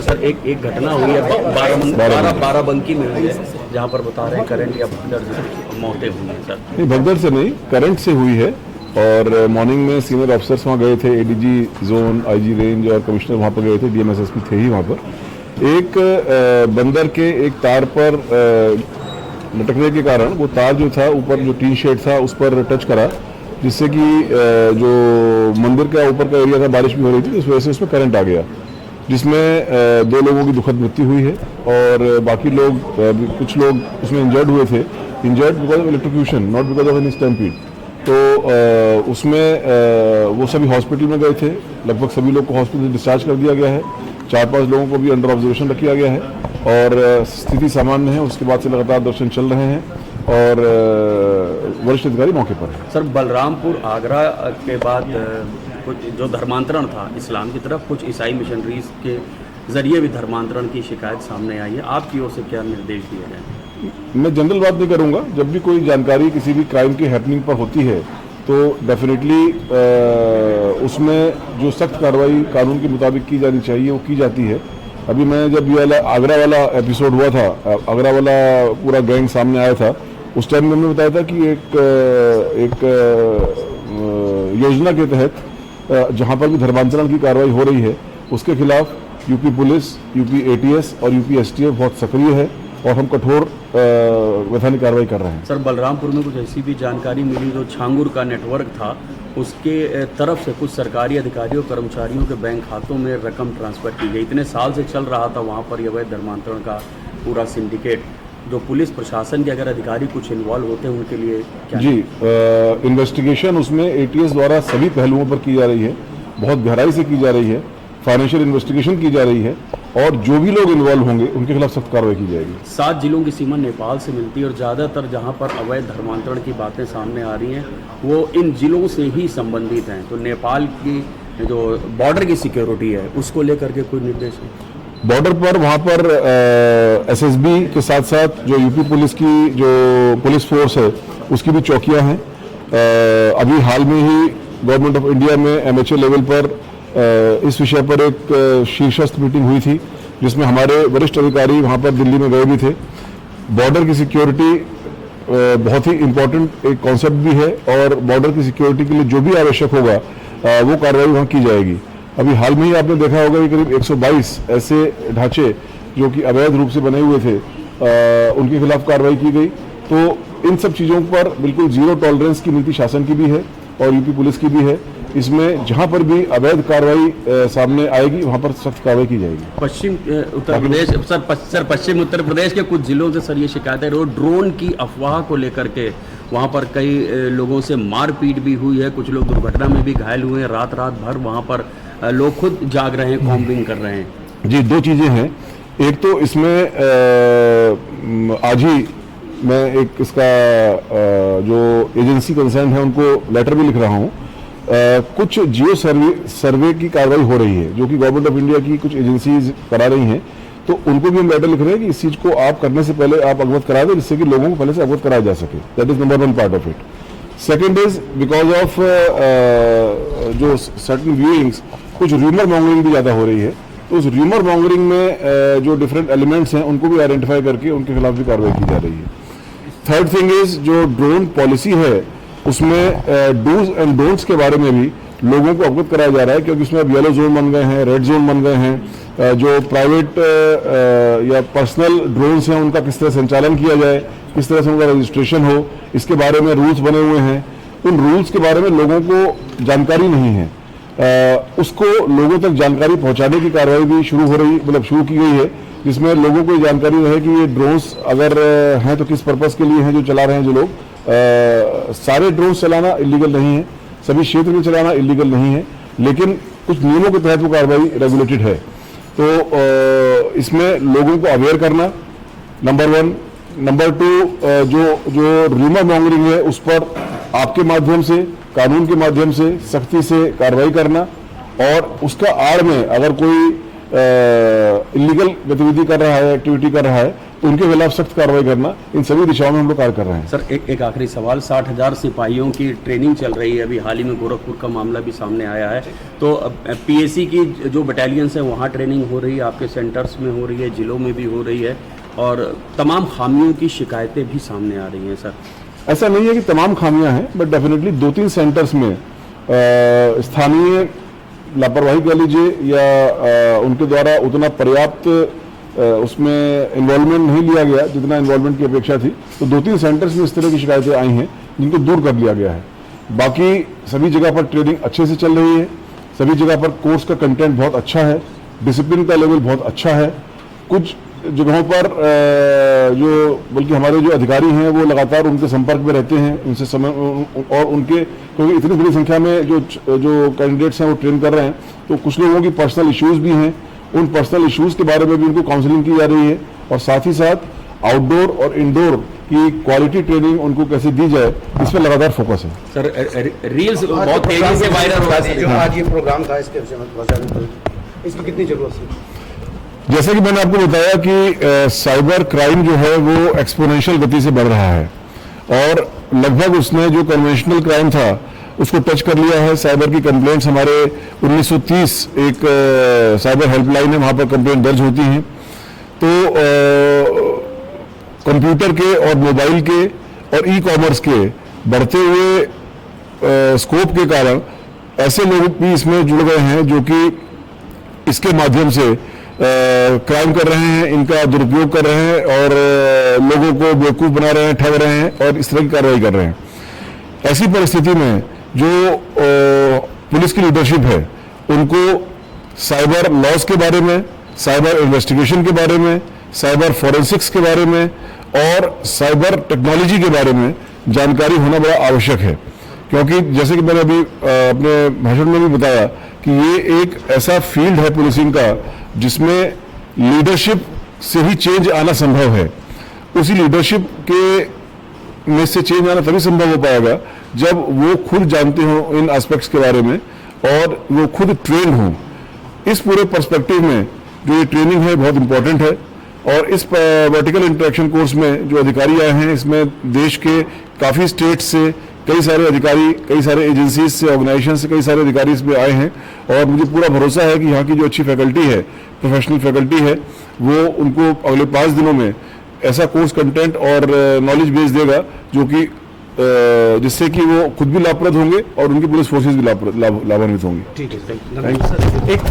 Sir एक घटना हुई है बाराबंकी में हुई है, जहाँ पर बता रहे हैं करंट या भगदड़ से मौतें हुई हैं सर। नहीं, भगदड़ से नहीं, करंट से हुई है। और मॉर्निंग में सीनियर ऑफिसर्स वहाँ गए थे, एडीजी जोन, आईजी रेंज और कमिश्नर वहाँ पर गए थे, डीएमएसएसपी थे ही वहाँ पर। एक बंदर के एक तार पर लटकने के कारण वो तार जो था ऊपर जो टीन शेड था उस पर टच करा, जिससे कि जो मंदिर का ऊपर का एरिया था बारिश भी हो रही थी, इस वजह से उसमें करंट आ गया, जिसमें 2 लोगों की दुखद मृत्यु हुई है और बाकी लोग कुछ लोग उसमें इंजर्ड हुए थे, injured because of electrocution, not because of any stampede. तो उसमें वो सभी हॉस्पिटल में गए थे, लगभग सभी लोग को हॉस्पिटल से डिस्चार्ज कर दिया गया है, 4-5 लोगों को भी अंडर ऑब्जर्वेशन रखा गया है और स्थिति सामान्य है। उसके बाद से लगातार दर्शन चल रहे हैं और वरिष्ठ अधिकारी मौके पर है। सर, बलरामपुर आगरा के बाद कुछ जो धर्मांतरण था इस्लाम की तरफ, कुछ ईसाई मिशनरीज के जरिए भी धर्मांतरण की शिकायत सामने आई है, आपकी ओर से क्या निर्देश दिए गए? मैं जनरल बात नहीं करूंगा, जब भी कोई जानकारी किसी भी क्राइम की हैपनिंग पर होती है तो डेफिनेटली उसमें जो सख्त कार्रवाई कानून के मुताबिक की जानी चाहिए वो की जाती है। अभी मैं जब ये आगरा वाला एपिसोड हुआ था, आगरा वाला पूरा गैंग सामने आया था, उस टाइम में हमने बताया था कि एक योजना के तहत जहां पर भी धर्मांतरण की कार्रवाई हो रही है उसके खिलाफ यूपी पुलिस, यूपी एटीएस और यूपी एसटीएफ बहुत सक्रिय है और हम कठोर वैधानिक कार्रवाई कर रहे हैं। सर, बलरामपुर में कुछ ऐसी भी जानकारी मिली जो छांगुर का नेटवर्क था, उसके तरफ से कुछ सरकारी अधिकारियों कर्मचारियों के बैंक खातों में रकम ट्रांसफ़र की गई। इतने साल से चल रहा था वहाँ पर अवैध धर्मांतरण का पूरा सिंडिकेट। जो पुलिस प्रशासन के अगर अधिकारी कुछ इन्वॉल्व होते हैं उनके लिए क्या? जी, इन्वेस्टिगेशन उसमें एटीएस द्वारा सभी पहलुओं पर की जा रही है, बहुत गहराई से की जा रही है, फाइनेंशियल इन्वेस्टिगेशन की जा रही है और जो भी लोग इन्वॉल्व होंगे उनके खिलाफ सख्त कार्रवाई की जाएगी। 7 जिलों की सीमा नेपाल से मिलती है और ज़्यादातर जहां पर अवैध धर्मांतरण की बातें सामने आ रही हैं वो इन जिलों से ही संबंधित हैं। तो नेपाल की जो बॉर्डर की सिक्योरिटी है उसको लेकर के कोई निर्देश है? बॉर्डर पर वहाँ पर एसएसबी के साथ साथ जो यूपी पुलिस की जो पुलिस फोर्स है उसकी भी चौकियाँ हैं। अभी हाल में ही गवर्नमेंट ऑफ इंडिया में एमएचए लेवल पर इस विषय पर एक शीर्षस्थ मीटिंग हुई थी जिसमें हमारे वरिष्ठ अधिकारी वहाँ पर दिल्ली में गए भी थे। बॉर्डर की सिक्योरिटी बहुत ही इम्पोर्टेंट एक कॉन्सेप्ट भी है और बॉर्डर की सिक्योरिटी के लिए जो भी आवश्यक होगा वो कार्रवाई वहाँ की जाएगी। अभी हाल में ही आपने देखा होगा कि करीब 122 ऐसे ढांचे जो कि अवैध रूप से बने हुए थे उनके खिलाफ कार्रवाई की गई। तो इन सब चीज़ों पर बिल्कुल जीरो टॉलरेंस की नीति शासन की भी है और यूपी पुलिस की भी है। इसमें जहां पर भी अवैध कार्रवाई सामने आएगी वहां पर सख्त कार्रवाई की जाएगी। पश्चिम उत्तर प्रदेश सर पश्चिम उत्तर प्रदेश के कुछ जिलों से सर ये शिकायत है ड्रोन की अफवाह को लेकर के वहां पर कई लोगों से मारपीट भी हुई है, कुछ लोग दुर्घटना में भी घायल हुए हैं। रात भर वहां पर लोग खुद जाग रहे हैं, कॉम्बिंग कर रहे हैं। जी, 2 चीज़ें हैं। एक तो इसमें आज ही मैं एक इसका जो एजेंसी कंसर्न है उनको लेटर भी लिख रहा हूँ। कुछ जियो सर्वे की कार्रवाई हो रही है जो कि गवर्नमेंट ऑफ इंडिया की कुछ एजेंसीज करा रही हैं, तो उनको भी हम लेटर लिख रहे हैं कि इस चीज़ को आप करने से पहले आप अवगत करा दें जिससे कि लोगों को पहले से अवगत कराया जा सके। That is number 1 part of it. Second is because of जो सर्टन व्यूइंग्स कुछ र्यूमर मॉन्गरिंग भी ज़्यादा हो रही है, तो उस र्यूमर मॉन्गरिंग में जो डिफरेंट एलिमेंट्स हैं उनको भी आइडेंटिफाई करके उनके खिलाफ भी कार्रवाई की जा रही है। थर्ड थिंग इज जो ड्रोन पॉलिसी है उसमें डूज एंड डोंट्स के बारे में भी लोगों को अवगत कराया जा रहा है, क्योंकि इसमें अब येलो जोन बन गए हैं, रेड जोन बन गए हैं। जो प्राइवेट या पर्सनल ड्रोन्स हैं उनका किस तरह संचालन किया जाए, किस तरह से उनका रजिस्ट्रेशन हो, इसके बारे में रूल्स बने हुए हैं। उन रूल्स के बारे में लोगों को जानकारी नहीं है, उसको लोगों तक जानकारी पहुंचाने की कार्रवाई भी शुरू की गई है, जिसमें लोगों को जानकारी रहे कि ये ड्रोन्स अगर हैं तो किस पर्पज़ के लिए हैं जो चला रहे हैं जो लोग। सारे ड्रोन्स चलाना इलीगल नहीं है, सभी क्षेत्र में चलाना इलीगल नहीं है, लेकिन कुछ नियमों के तहत वो कार्रवाई रेगुलेटेड है। तो इसमें लोगों को अवेयर करना नंबर 1। नंबर 2, जो र्यूमर मॉन्गरिंग है उस पर आपके माध्यम से, कानून के माध्यम से सख्ती से कार्रवाई करना, और उसका आड़ में अगर कोई इलीगल गतिविधि कर रहा है, एक्टिविटी कर रहा है, उनके खिलाफ सख्त कार्रवाई करना, इन सभी दिशाओं में हम लोग कार्य कर रहे हैं। सर एक आखिरी सवाल, 60,000 सिपाहियों की ट्रेनिंग चल रही है, अभी हाल ही में गोरखपुर का मामला भी सामने आया है, तो पीएसी की जो बटालियंस है वहाँ ट्रेनिंग हो रही है, आपके सेंटर्स में हो रही है, जिलों में भी हो रही है, और तमाम खामियों की शिकायतें भी सामने आ रही हैं सर। ऐसा नहीं है कि तमाम खामियां हैं, बट डेफिनेटली 2-3 सेंटर्स में स्थानीय लापरवाही कह लीजिए या उनके द्वारा उतना पर्याप्त उसमें इन्वॉल्वमेंट नहीं लिया गया जितना इन्वॉल्वमेंट की अपेक्षा थी, तो 2-3 सेंटर्स में इस तरह की शिकायतें आई हैं जिनको दूर कर लिया गया है। बाकी सभी जगह पर ट्रेनिंग अच्छे से चल रही है, सभी जगह पर कोर्स का कंटेंट बहुत अच्छा है, डिसिप्लिन का लेवल बहुत अच्छा है। कुछ जगहों पर जो बल्कि हमारे जो अधिकारी हैं वो लगातार उनके संपर्क में रहते हैं, उनसे समय और उनके, क्योंकि इतनी बड़ी संख्या में जो कैंडिडेट्स हैं वो ट्रेन कर रहे हैं, तो कुछ लोगों की पर्सनल इश्यूज भी हैं, उन पर्सनल इश्यूज के बारे में भी उनको काउंसलिंग की जा रही है, और साथ ही साथ आउटडोर और इंडोर की क्वालिटी ट्रेनिंग उनको कैसे दी जाए, इस पर लगातार फोकस है। सर रील्स बहुत तेजी से वायरल हो रही है, जो आज ये प्रोग्राम था इसके विषय में थोड़ा इसकी कितनी जरूरत है? जैसे कि मैंने आपको बताया कि साइबर क्राइम जो है वो एक्सपोनेंशियल गति से बढ़ रहा है, और लगभग उसने जो कन्वेंशनल क्राइम था उसको टच कर लिया है। साइबर की कंप्लेंट्स हमारे 1930 एक साइबर हेल्पलाइन है, वहाँ पर कंप्लेंट दर्ज होती हैं। तो कंप्यूटर के और मोबाइल के और ई कॉमर्स के बढ़ते हुए स्कोप के कारण ऐसे लोग भी इसमें जुड़ गए हैं जो कि इसके माध्यम से क्राइम कर रहे हैं, इनका दुरुपयोग कर रहे हैं और लोगों को बेवकूफ़ बना रहे हैं, ठग रहे हैं और इस तरह की कार्रवाई कर रहे हैं। ऐसी परिस्थिति में जो पुलिस की लीडरशिप है उनको साइबर लॉज के बारे में, साइबर इन्वेस्टिगेशन के बारे में, साइबर फॉरेंसिक्स के बारे में और साइबर टेक्नोलॉजी के बारे में जानकारी होना बड़ा आवश्यक है, क्योंकि जैसे कि मैंने अभी अपने भाषण में भी बताया कि ये एक ऐसा फील्ड है पुलिसिंग का जिसमें लीडरशिप से ही चेंज आना संभव है। उसी लीडरशिप के में से चेंज आना तभी संभव हो पाएगा जब वो खुद जानते हो इन एस्पेक्ट्स के बारे में और वो खुद ट्रेंड हो। इस पूरे पर्सपेक्टिव में जो ये ट्रेनिंग है बहुत इंपॉर्टेंट है, और इस वर्टिकल इंटरेक्शन कोर्स में जो अधिकारी आए हैं इसमें देश के काफ़ी स्टेट से कई सारे अधिकारी, कई सारे एजेंसीज से, ऑर्गेनाइजेशन से कई सारे अधिकारी इसमें आए हैं, और मुझे पूरा भरोसा है कि यहाँ की जो अच्छी फैकल्टी है, प्रोफेशनल फैकल्टी है, वो उनको अगले 5 दिनों में ऐसा कोर्स कंटेंट और नॉलेज बेस देगा जो कि जिससे कि वो खुद भी लाभप्रद होंगे और उनकी पुलिस फोर्सेज भी लाभान्वित होंगी। ठीक है, धन्यवाद।